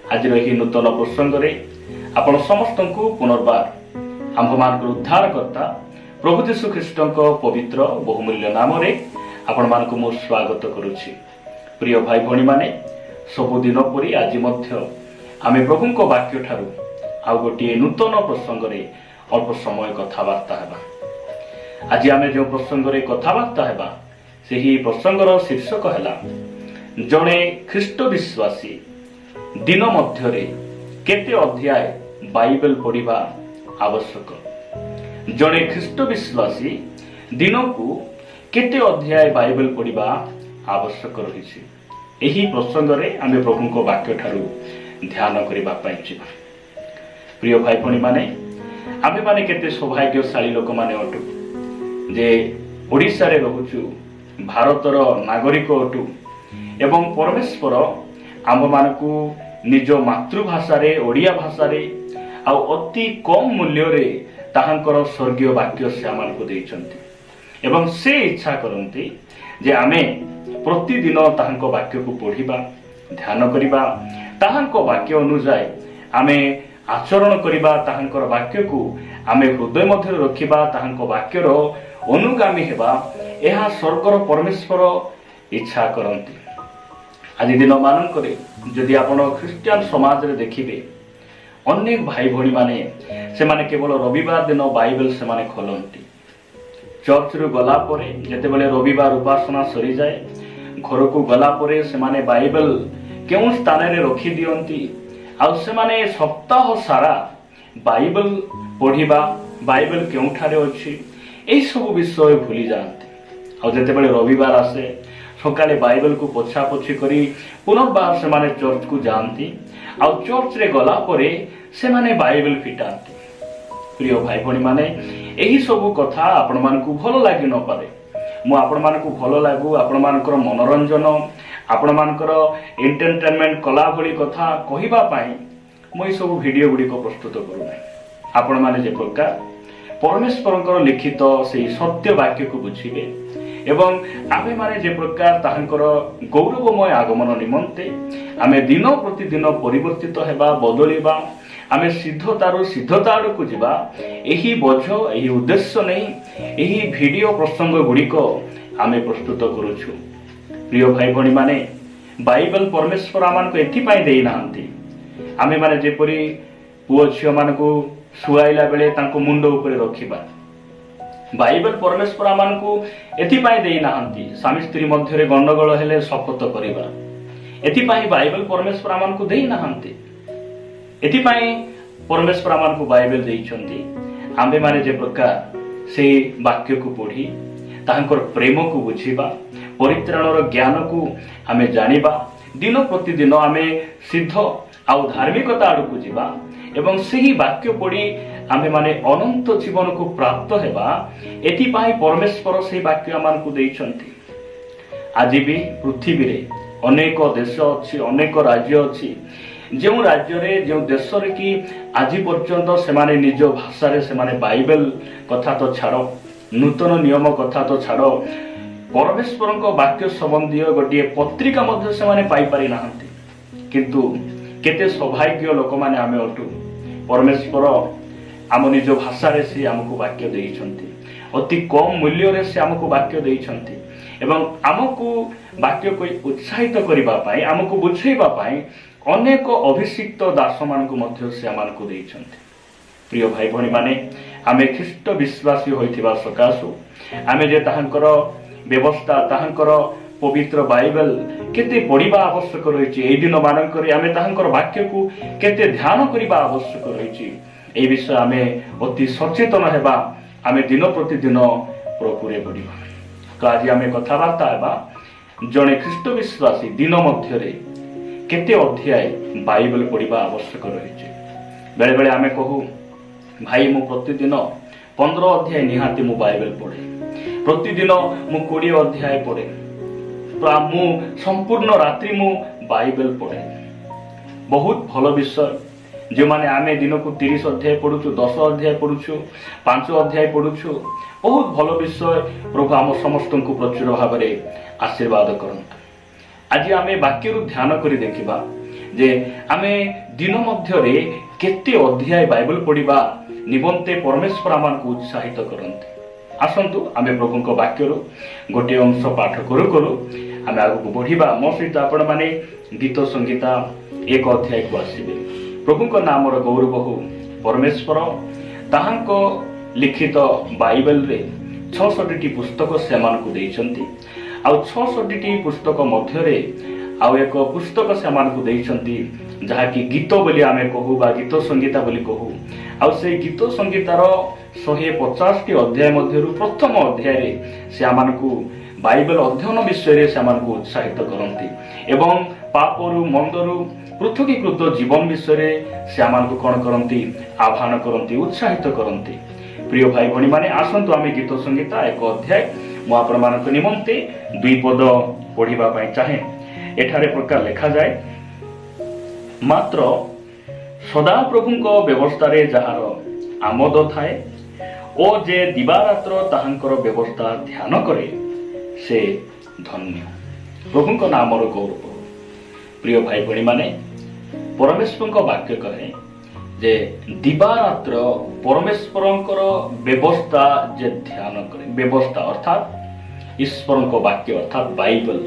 आज नूतन प्रसंग आपण समस्त को पुनर्बार आम्भमान उद्धारकर्ता प्रभु यीशु ख्रीष्ट पवित्र बहुमूल्य नाम आपण मान को स्वागत करुछि। प्रिय भाई भणी माने सबुदिन परी आज आमे प्रभु को वाक्य ठारू आउ गोटे नूतन प्रसंग अल्प समय कथबार्ता हेबा। आज आमे जो प्रसंग कथबार्ता हेबा सेही प्रसंगर शीर्षक हैला जणे ख्रीष्ट विश्वासी दिन मध्यरे केते अध्याय बाइबल पढ़िबा आवश्यक। जणे ख्रीष्ट विश्वासी दिन को केते अध्याय बाइबल पढ़िबा आवश्यक रहिछि। एही प्रसंग रे आमे प्रभु को वाक्य ठारू ध्यान करिबा पई छिबा। प्रिय भाई भणी माने आमे माने केते सौभाग्यशाली लोक माने अटु जे ओडिसा रे रहउछु, भारतर नागरिक अटु एवं परमेश्वर आम मान को निज मातृभाषा रे ओडिया भाषा रे आउ अति कम मूल्य रे ताहांकर स्वर्गीय वाक्य से आमान को देइछन्ति एवं से इच्छा करन्ति जे आमे प्रतिदिन ताहांको वाक्य को पढ़िबा, ध्यान करिबा, ताहांको वाक्य अनुसार आमे आचरण करिबा, ताहांकर वाक्य को आमे हृदय मध्य रखिबा, ताहांको वाक्यर अनुगामी हेबा, एहा स्वर्गर परमेश्वर इच्छा करन्ति। आज दिन मानकरे जदि आपण ख्रिस्टियन समाज रे देखिबे अनेक भाई भणी माने से माने केवल रविवार दिन बाइबल से माने खोलंती। चर्च रु गला परे जते बेले रविवार उपासना सरी जाए घर को गला परे से माने बाइबल केउ स्थान रे रखी दियंती आ से माने सप्ताह सारा बाइबल पढ़िबा, बाइबल केउ ठारे अछि एई सब विषय भूली जांती। आ जते बेले रविवार आसे सकाले बाइबल को पोछा पोछी करी पुनर्बार से माने चर्च को जानती आ चर्च रे गला परे से माने बाइबल फिटांती। प्रिय भाई भणी माने एही सब कथा आपण मान को भलो लागि न पारे, मु आपण मान को भलो लागू, आपण मानकर मनोरंजन, आपण मानकर एंटरटेनमेंट कला भली कथा कहिबा पाई मु ए सब वीडियो गुडी को प्रस्तुत करू नै। आपण माने जे प्रकार परमेश्वरकर लिखित सेही सत्य वाक्य को बुझिबे एवं आमे माने जे प्रकार ताहांकर गौरवमय आगमन निमंते आमे दिन प्रतिदिन परिवर्तित हेबा, बदलिबा, आमे सिद्धतारो सिद्धता आड़कू जिबा एही बोझ एही उद्देश्य नै एही वीडियो प्रसंग गुड़िक आमे प्रस्तुत करूछु। प्रिय भाई भणी माने बाइबल परमेश्वर आमान को एथि पाई देई नाहंती आमे माने जेपरि पुओ छियो मान को सुआइला बेले तांको मुंडो ऊपर रखिबा, बाइबल परमेश्वर आमान को एथि पाई देई नाहंती स्वामी स्त्री मध्य रे गंडगोल हेले शपथ करिबा, एथि पाई बाइबल परमेश्वर आमान को देई नाहंती। एथि पाई परमेश्वर आमान को बाइबल देइछंती आमे माने जे प्रकार से वाक्य को पढ़ी ताहांकर प्रेम को बुझिबा, परित्राणर ज्ञान को आमे जानिबा, दिन प्रतिदिन आमे सिद्ध आउ धार्मिकता आड़कू जिबा एवं सही वाक्य पढ़ी आमे माने अनंत जीवन को प्राप्त हेबा एथि पाई परमेश्वर से वाक्य आमान को देइछंती। आज भी पृथ्वी रे अनेक देश अछि, अनेक राज्य अछि जो राज्य रे जो देश रे कि आज पर्यंत से माने निज भाषा रे से माने बाइबल कथा तो छाड़ो, नूतन नियम कथा तो छाड़ो, परमेश्वर को वाक्य संबंधी गोटे पत्रिका मध्य से माने पाई पारि नाहंती। किंतु केते सौभाग्य लोक माने आमे अटु परमेश्वर आम निज भाषा रे से आमको वाक्य देइछंती, अति कम मूल्य रे से आमको वाक्य देइछंती एवं आमको वाक्य को उत्साहित करिबा पाई, आमको बुझाइबा पाई अनेक अभिषिक्त दास मान को मध्य से आमान को देइछंती। प्रिय भाई भणी माने आमे ख्रीष्ट विश्वासी होइथिबा सकासु आमे जे ताहांकर व्यवस्था ताहांकर पवित्र बाइबल केते पढ़िबा आवश्यक रहिछि, एई दिन मानकर आमे ताहांकर वाक्य को केते ध्यान करिबा आवश्यक रहिछि ए विषय आमे अति सचेतन हेबा, आमे दिन प्रतिदिन प्रभुरे बढ़िबा। तो आज आमे कथाबार्ता हेबा जणे ख्रीष्ट विश्वासी दिन मध्य रे केते अध्याय बाइबल पढ़िबा आवश्यक रहिछि। बेले बेले आमे कहू भाई मु प्रतिदिन 15 अध्याय निहाती मु बाइबल पढ़े, प्रतिदिन मु 20 अध्याय पढ़े, मु संपूर्ण रात्रि मु बाइबल पढ़े। बहुत भल विषय जो माने आमे दिन को 30 अध्याय पढ़ुछु, 10 अध्याय पढ़ुछु, 5 अध्याय पढ़ुछु, बहुत भल विषय। प्रभु आम समस्त को प्रचुर भाव में आशीर्वाद करंतु। आज आमे वाक्य ध्यान करी देखिबा जे आमे दिन मध्यरे केते अध्याय बाइबल पढ़िबा निमंते परमेश्वर आमको उत्साहित करते। आसतु आमे प्रभु वाक्य गोटे अंश पाठ करू करू आमे आगू बढ़िबा। मो सहित आपण माने गीत संगीता एक अध्याय को आसीबे। प्रभु नाम गौरव हो। परमेश्वर ताहांको लिखित बाइबल रे 66टी पुस्तक से मानकु देइछंती। आ 66टी पुस्तक मध्यरे आउ एक पुस्तक से मानकु देइछंती जहा कि गीत बोली आमे कहू बा गीत संगीता बोली कहू। आ से गीत संगीतार 150टी अध्याय मध्यरु प्रथम अध्याय रे से मानकु बाइबल अध्ययन विषय से मानकु उत्साहित करंती एवं पापरु मंदरु पृथकीकृत जीवन विषय से मानकु कोन करंती आह्वान करंती उत्साहित करंती। प्रिय भाई भणी माने आसंतु आमे गीत संगीता एक अध्याय मु आपण मानक निमंते दुई पद पढ़िबा पई चाहे। एठारे प्रकार लिखा जाए, मात्र सदा प्रभुंक व्यवस्था रे जहार आमोद थाए ओ जे दिवारात्र ताहांकर व्यवस्था ध्यान करे से धन्य। प्रभुंक नामर गौरव। प्रिय भाई भणी माने परमेश्वर वाक्य कहे जे दिवारात्र परमेश्वरंकर व्यवस्था जे ध्यान करे। व्यवस्था अर्थात ईश्वर वाक्य अर्थात बाइबल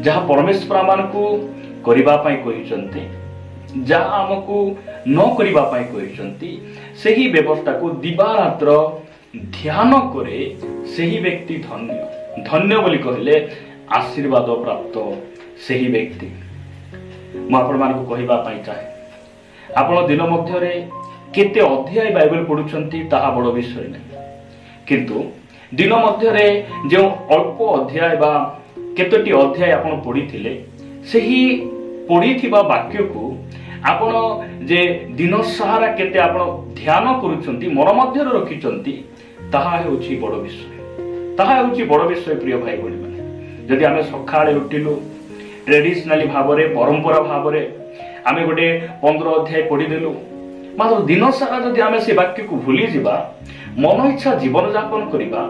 जहाँ परमेश्वर मानकु करिबा पई कहिसंती, जहाँ आमको न करिबा पई कहिसंती, सही व्यवस्था को दिवारात्र ध्यान करे सही व्यक्ति धन्य। धन्य बोली कहले आशीर्वाद प्राप्त सही व्यक्ति। मु आपण मानकु कहिबा पई चाहे, आपण दिन मध्यरे केते अध्याय बाइबल पढुछंती ताहा बड़ विषय नहीं, किंतु दिन मध्यरे जो अल्प अध्याय बा केतोटी अध्याय आपण पढिथिले सही पढिथिबा वाक्य को आपण जे दिन सारा केते आपण ध्यान करूछंती मन मध्य रखिछंती ताहा हेउछि बड़ विषय। ताहा हेउछि बड़ विषय। प्रिय भाई भणी माने जदि आमे सखाळे उठिलु ट्रेडिशनली भाबरे परंपरा भाबरे आमे गोटे 15 अध्याय पढ़ी देलु, मात्र दिन सारा जदि आमे से वाक्य को भूली जिबा मन इच्छा जीवन यापन करिबा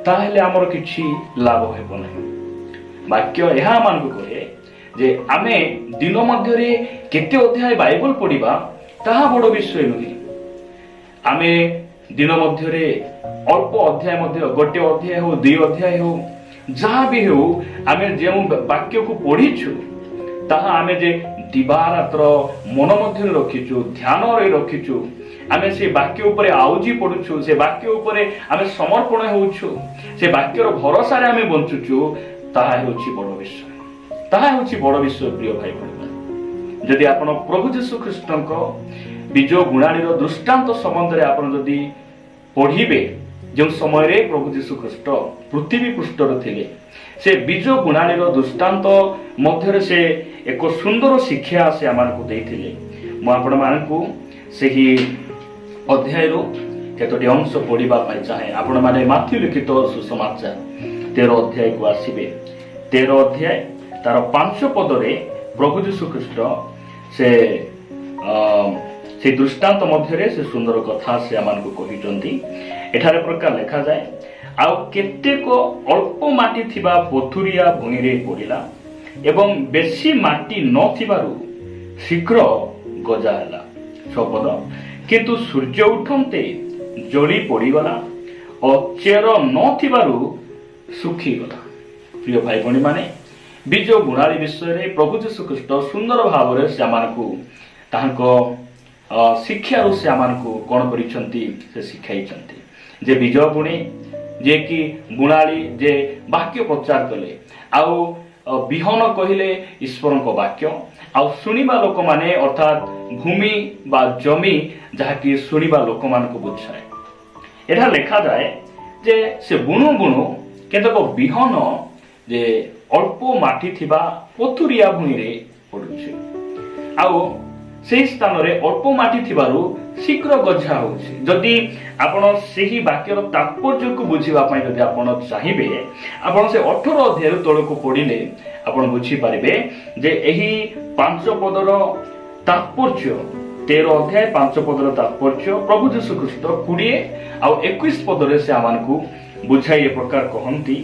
ताहेले हमर किछि लाभ हेबो नाही। वाक्य यह मानकु कहे जे आमे दिन मध्यरे केते अध्याय बाइबल पढ़िबा ताहा बड़ विषय नुहे। आमे दिन मध्यरे अल्प अध्याय मध्य गोटे अध्याय हो दुई अध्याय हो जहाँ भी हो आमे जे वाक्य को पढ़ीछु ताहा आमे जे दिवारात्र मन मध्य रखिछु ध्यान रे रखिछु आमे से वाक्य ऊपर आउजी पडुछु से वाक्य ऊपर आमे समर्पण होउछु से वाक्यर भरोसा रे आमे बंचुछु ताहा हेउछि बड़ विषय। ताहा हेउछि बड़ विषय। प्रिय भाई भणी जदि आपण प्रभु यीशु ख्रीष्टଙ୍କ बीज गुणाणीर दृष्टांत संबंध रे आपण जदि पढ़िबे जो समय रे प्रभु यीशु ख्रीष्ट पृथ्वी पृष्ठर थिले से बीज गुणाणीर दृष्टांत मध्य से एक सुंदर शिक्षा से आमको देइथिले। मु आपण मानकु सेही अध्याय रो केतोटी अंश पढ़िबा पई चाहे। आपण माने माथ्यू लिखित सुसमाचार 13 अध्याय को आसीबे। 13 अध्याय तार 5 पद रे प्रभु यीशु ख्रीष्ट से दृष्टांत मध्य से सुंदर कथा से आमको कहिचंती। एठारे प्रकार लिखा जाए, आउ केतेक अल्प माटी थिबा पथुरिया भूमि रे पड़िला एवं बेसी माटी न थिबारु शीघ्र गजा हैला। 6 पद, किंतु सूर्य उठंते जली पड़ीगला और चेर न थिबारु सुखी गला। प्रिय भाई भणी माने बीज गुणाली विषय रे प्रभु यीशु ख्रीष्ट सुंदर भाव रे सामानकु ताहाको शिक्षा रो सामानकु कोन करिसंती से शिखाइचंती जे बीज गुणी जे कि गुणाली जे वाक्य प्रचार कले आउ विहन कहिले ईश्वर को वाक्य आउ सुनिबा लोक माने अर्थात भूमि बा जमी जहा कि सुनिबा लोक मान को बुझाए। एटा लिखा जाए जे से बुणु बुणु केतक विहन जे अल्प माटी थिबा पथुरिया भूमि रे पडुछि आउ सेही स्थान रे अल्प माटी थिबारु शीघ्र गजा होछि। जदि आपण सेही वाक्यर तात्पर्य को बुझिबा पई जदि आपण चाहिबे आपण से 18 अध्याय तळ को पढिले आपण बुझी पारिबे जे एही 5 पदर तात्पर्य 13 अध्याय 5 पदर तात्पर्य प्रभु यीशु ख्रीष्ट 20 आउ 21 पदरे से आमानकु बुझाई ए प्रकार कहंती।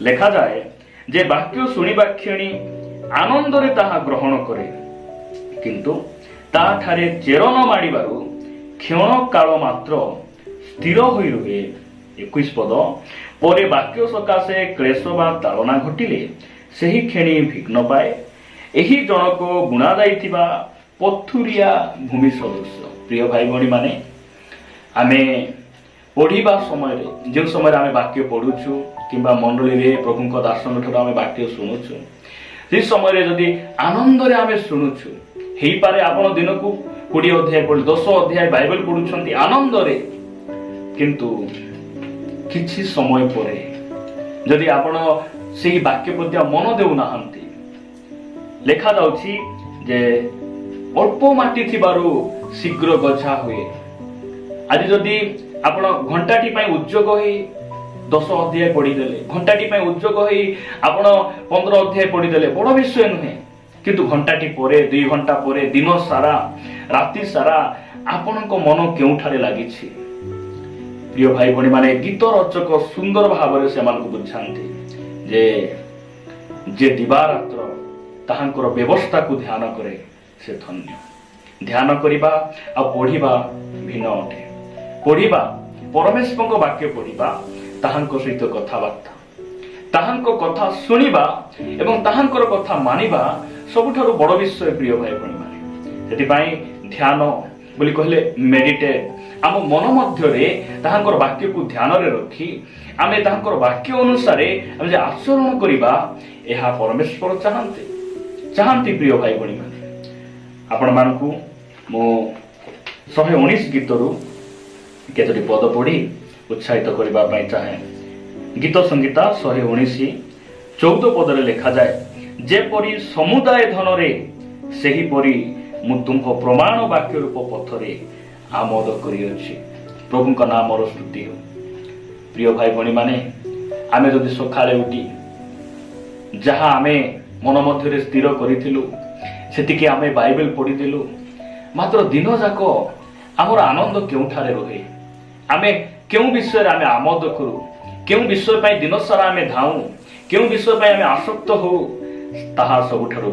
लिखा जाए जे वाक्य सुनिबा क्षणी आनंद रे ताहा ग्रहण करे କିନ୍ତୁ ତାଠାରେ ଚେର ନ ମାଡ଼ିବାରୁ କ୍ଷଣ କାଳ ମାତ୍ର ସ୍ଥିର ହୋଇ ରୁହେ। 21 ପଦ, ପରେ ବାକ୍ୟ ସକାଶେ କ୍ଲେଶ ବା ତାଳନା ଘଟିଲେ ସେହି କ୍ଷଣି ବିଘ୍ନ ପାଏ। ଏହି ଜଣକ ବୁଣା ଯାଇଥିବା ପଥୁରିଆ ଭୂମି ସଦୃଶ। ପ୍ରିୟ ଭାଇ ଭଉଣୀ ମାନେ, ଆମେ ପଢ଼ିବା ସମୟରେ, ଯେଉଁ ସମୟରେ ଆମେ ବାକ୍ୟ ପଢ଼ୁଛୁ କିମ୍ବା ମଣ୍ଡଳୀରେ ପ୍ରଭୁଙ୍କ ଦାସଙ୍କ ଠାରୁ ଆମେ ବାକ୍ୟ ଶୁଣୁଛୁ, ସେହି ସମୟରେ ଯଦି ଆନନ୍ଦରେ ଆମେ ଶୁଣୁଛୁ, ହେଇପାରେ ଆପଣ ଦିନକୁ 20 ଅଧ୍ୟାୟ ପଢ଼ି 10 ଅଧ୍ୟାୟ ବାଇବେଲ ପଢ଼ୁଛନ୍ତି ଆନନ୍ଦରେ, କିନ୍ତୁ କିଛି ସମୟ ପରେ ଯଦି ଆପଣ ସେହି ବାକ୍ୟ ପ୍ରତି ମନ ଦେଉନାହାନ୍ତି, ଲେଖାଯାଉଛି ଯେ ଅଳ୍ପ ମାଟି ଥିବାରୁ ଶୀଘ୍ର ଗଛା ହୁଏ। ଆଜି ଯଦି ଆପଣ ଘଣ୍ଟାଟି ପାଇଁ ଉଦ୍ଯୋଗ ହେଇ 10 ଅଧ୍ୟାୟ ପଢିଦେଲେ, ଘଣ୍ଟାଟି ପାଇଁ ଉଦ୍ଯୋଗ ହେଇ ଆପଣ 15 ଅଧ୍ୟାୟ ପଢିଦେଲେ, ବଡ ବିଷୟ ନୁହେଁ। କିନ୍ତୁ ଘଣ୍ଟାଟି ପରେ, 2 ଘଣ୍ଟା ପରେ, ଦିନ ସାରା, ରାତି ସାରା ଆପଣଙ୍କ ମନ କେଉଁଠାରେ ଲାଗିଛି? ପ୍ରିୟ ଭାଇ ଭଉଣୀ ମାନେ, ଗୀତ ରଚକ ସୁନ୍ଦର ଭାବରେ ସେମାନଙ୍କୁ ବୁଝାନ୍ତି ଯେ ଦିବାରାତ୍ର ତାହାଙ୍କର ବ୍ୟବସ୍ଥାକୁ ଧ୍ୟାନ କରେ ସେ ଧନ୍ୟ। ଧ୍ୟାନ କରିବା ଆଉ ପଢିବା ଭିନ୍ନ ଅଟେ। ପଢିବା, ପରମେଶ୍ୱରଙ୍କ ବାକ୍ୟ ପଢିବା, ତାହାଙ୍କ ସହିତ କଥାବାର୍ତ୍ତା, ତାହାଙ୍କ କଥା ଶୁଣିବା ଏବଂ ତାହାଙ୍କର କଥା ମାନିବା ସବୁଠାରୁ ବଡ ବିଷୟ। ପ୍ରିୟ ଭାଇ ଭଉଣୀ ମାନେ, ସେଥିପାଇଁ ଧ୍ୟାନ ବୋଲି କହିଲେ ମେଡିଟେଟ୍, ଆମ ମନ ମଧ୍ୟରେ ତାହାଙ୍କର ବାକ୍ୟକୁ ଧ୍ୟାନରେ ରଖି ଆମେ ତାହାଙ୍କର ବାକ୍ୟ ଅନୁସାରେ ଆମେ ଯେ ଆଚରଣ କରିବା, ଏହା ପରମେଶ୍ୱର ଚାହାନ୍ତି। ପ୍ରିୟ ଭାଇ ଭଉଣୀ ମାନେ, ଆପଣମାନଙ୍କୁ ମୁଁ 119 ଗୀତରୁ କେତୋଟି ପଦ ପଢି ଉତ୍ସାହିତ କରିବା ପାଇଁ ଚାହେଁ। ଗୀତ ସଂହିତା 119 14 ପଦରେ ଲେଖାଯାଏ, ଯେପରି ସମୁଦାୟ ଧନରେ ସେହିପରି ମୁଁ ତୁମ୍ଭ ପ୍ରମାଣ ବାକ୍ୟ ରୂପ ପଥରେ ଆମୋଦ କରିଅଛି। ପ୍ରଭୁଙ୍କ ନାମର ସ୍ତୁତି ହେଉ। ପ୍ରିୟ ଭାଇ ଭଉଣୀ ମାନେ, ଆମେ ଯଦି ସକାଳେ ଉଠି ଯାହା ଆମେ ମନ ମଧ୍ୟରେ ସ୍ଥିର କରିଥିଲୁ ସେତିକି ଆମେ ବାଇବେଲ ପଢିଦେଲୁ, ମାତ୍ର ଦିନ ଯାକ ଆମର ଆନନ୍ଦ କେଉଁଠାରେ ରହେ? ଆମେ କେଉଁ ବିଷୟରେ ଆମେ ଆମୋଦ କରୁ? କେଉଁ ବିଷୟ ପାଇଁ ଦିନ ସାରା ଆମେ ଧାଉଁ? କେଉଁ ବିଷୟ ପାଇଁ ଆମେ ଆସକ୍ତ ହଉ? ତାହା ସବୁଠାରୁ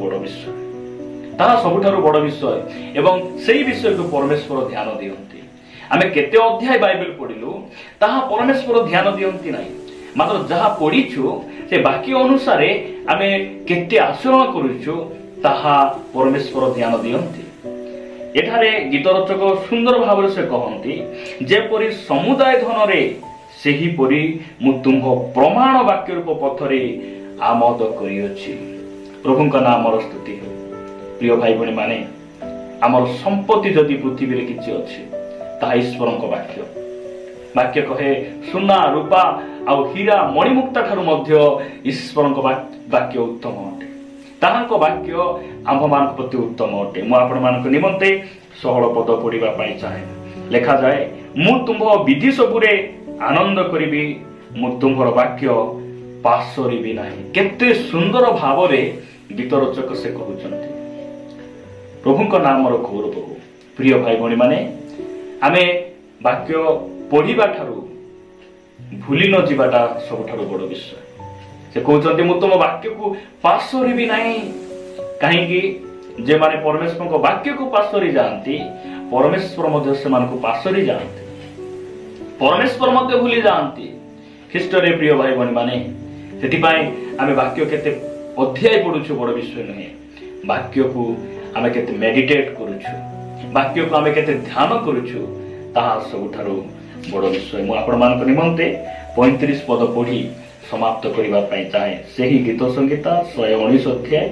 ବଡ ବିଷୟ ଏବଂ ସେହି ବିଷୟକୁ ପରମେଶ୍ୱର ଧ୍ୟାନ ଦିଅନ୍ତି। ଆମେ କେତେ ଅଧ୍ୟାୟ ବାଇବେଲ ପଢିଲୁ ତାହା ପରମେଶ୍ୱର ଧ୍ୟାନ ଦିଅନ୍ତି ନାହିଁ, ମାତ୍ର ଯାହା ପଢିଛୁ ସେ ବାକ୍ୟ ଅନୁସାରେ ଆମେ କେତେ ଆଚରଣ କରୁଛୁ ତାହା ପରମେଶ୍ୱର ଧ୍ୟାନ ଦିଅନ୍ତି। ଏଠାରେ ଗୀତ ରଚକ ସୁନ୍ଦର ଭାବରେ ସେ କହନ୍ତି, ଯେପରି ସମୁଦାୟ ଧନରେ ସେହିପରି ମୁଁ ତୁମ୍ଭ ପ୍ରମାଣ ବାକ୍ୟ ରୂପ ପଥରେ ଆମୋଦ କରିଅଛି। ପ୍ରଭୁଙ୍କ ନାମର ସ୍ତୁତି ହେଉ। ପ୍ରିୟ ଭାଇ ଭଉଣୀ ମାନେ, ଆମର ସମ୍ପତ୍ତି ଯଦି ପୃଥିବୀରେ କିଛି ଅଛି ତାହା ଈଶ୍ୱରଙ୍କ ବାକ୍ୟ କହେ, ସୁନା ରୂପା ଆଉ ହୀରା ମଣିମୁକ୍ତା ଠାରୁ ମଧ୍ୟ ଈଶ୍ୱରଙ୍କ ବାକ୍ୟ ଉତ୍ତମ ଅଟେ। ତାହାଙ୍କ ବାକ୍ୟ ଆମ୍ଭମାନଙ୍କ ପ୍ରତି ଉତ୍ତମ ଅଟେ। ମୁଁ ଆପଣମାନଙ୍କ ନିମନ୍ତେ 16 ପଦ ପଢିବା ପାଇଁ ଚାହେଁ। ଲେଖାଯାଏ, ମୁଁ ତୁମ୍ଭ ବିଧି ସବୁରେ ଆନନ୍ଦ କରିବି, ମୁଁ ତୁମ୍ଭର ବାକ୍ୟ ପାସରିବି ନାହିଁ। କେତେ ସୁନ୍ଦର ଭାବରେ ଗୀତ ରଚକ ସେ କହୁଛନ୍ତି। ପ୍ରଭୁଙ୍କ ନାମର ଗୌରବ ହଉ। ପ୍ରିୟ ଭାଇ ଭଉଣୀ ମାନେ, ଆମେ ବାକ୍ୟ ପଢିବା ଠାରୁ ଭୁଲି ନ ଯିବାଟା ସବୁଠାରୁ ବଡ ବିଷୟ। ସେ କହୁଛନ୍ତି, ମୁଁ ତୁମ ବାକ୍ୟକୁ ପାସରିବି ନାହିଁ। କାହିଁକି? ଯେମାନେ ପରମେଶ୍ୱରଙ୍କ ବାକ୍ୟକୁ ପାସରି ଯାଆନ୍ତି, ପରମେଶ୍ୱର ମଧ୍ୟ ସେମାନଙ୍କୁ ପାସରି ଯାଆନ୍ତି, ପରମେଶ୍ୱର ମଧ୍ୟ ଭୁଲି ଯାଆନ୍ତି ଖ୍ରୀଷ୍ଟରେ। ପ୍ରିୟ ଭାଇ ଭଉଣୀ ମାନେ, ସେଥିପାଇଁ ଆମେ ବାକ୍ୟ କେତେ ଅଧ୍ୟାୟ ପଢୁଛୁ ବଡ ବିଷୟ ନୁହେଁ, ବାକ୍ୟକୁ ଆମେ କେତେ ମେଡିଟେଟ୍ କରୁଛୁ, ବାକ୍ୟକୁ ଆମେ କେତେ ଧ୍ୟାନ କରୁଛୁ, ତାହା ସବୁଠାରୁ ବଡ ବିଷୟ। ମୁଁ ଆପଣମାନଙ୍କ ନିମନ୍ତେ 35 ପଦ ପଢି ସମାପ୍ତ କରିବା ପାଇଁ ଚାହେଁ। ସେହି ଗୀତ ସଂହିତା 119 ଅଧ୍ୟାୟ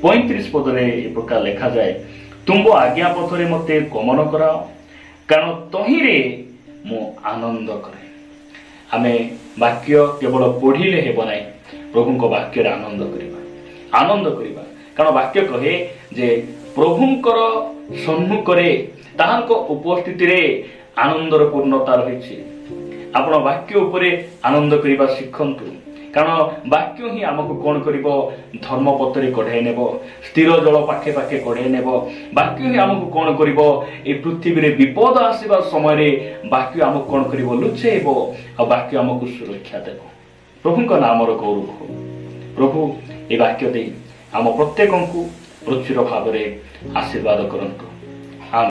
35 ପଦରେ ଏ ପ୍ରକାର ଲେଖାଯାଏ, ତୁମ୍ଭ ଆଜ୍ଞା ପଥରେ ମତେ ଗମନ କରାଅ, କାରଣ ତହିଁରେ ମୁଁ ଆନନ୍ଦ କରେ। ଆମେ ବାକ୍ୟ କେବଳ ପଢିଲେ ହେବ ନାହିଁ, ପ୍ରଭୁଙ୍କ ବାକ୍ୟରେ ଆନନ୍ଦ କରିବା। କାରଣ ବାକ୍ୟ କହେ ଯେ ପ୍ରଭୁଙ୍କର ସମ୍ମୁଖରେ, ତାହାଙ୍କ ଉପସ୍ଥିତିରେ ଆନନ୍ଦର ପୂର୍ଣ୍ଣତା ରହିଛି। ଆପଣ ବାକ୍ୟ ଉପରେ ଆନନ୍ଦ କରିବା ଶିଖନ୍ତୁ, କାରଣ ବାକ୍ୟ ହିଁ ଆମକୁ କଣ କରିବ? ଧର୍ମ ପଥରେ କଢାଇ ନେବ, ସ୍ଥିର ଜଳ ପାଖେ ପାଖେ କଢାଇ ନେବ। ବାକ୍ୟ ହିଁ ଆମକୁ କଣ କରିବ? এই ପୃଥିବୀରେ ବିପଦ ଆସିବା ସମୟରେ ବାକ୍ୟ ଆମକୁ କଣ କରିବ? ଲୁଚେଇବ, ଆଉ ବାକ୍ୟ ଆମକୁ ସୁରକ୍ଷା ଦେବ। ପ୍ରଭୁଙ୍କ ନାମର ଗୌରବ ହଉ। ପ୍ରଭୁ ଏ ବାକ୍ୟ ଦେଇ ଆମ ପ୍ରତ୍ୟେକଙ୍କୁ ପ୍ରଚୁର ଭାବରେ ଆଶୀର୍ବାଦ କରନ୍ତୁ।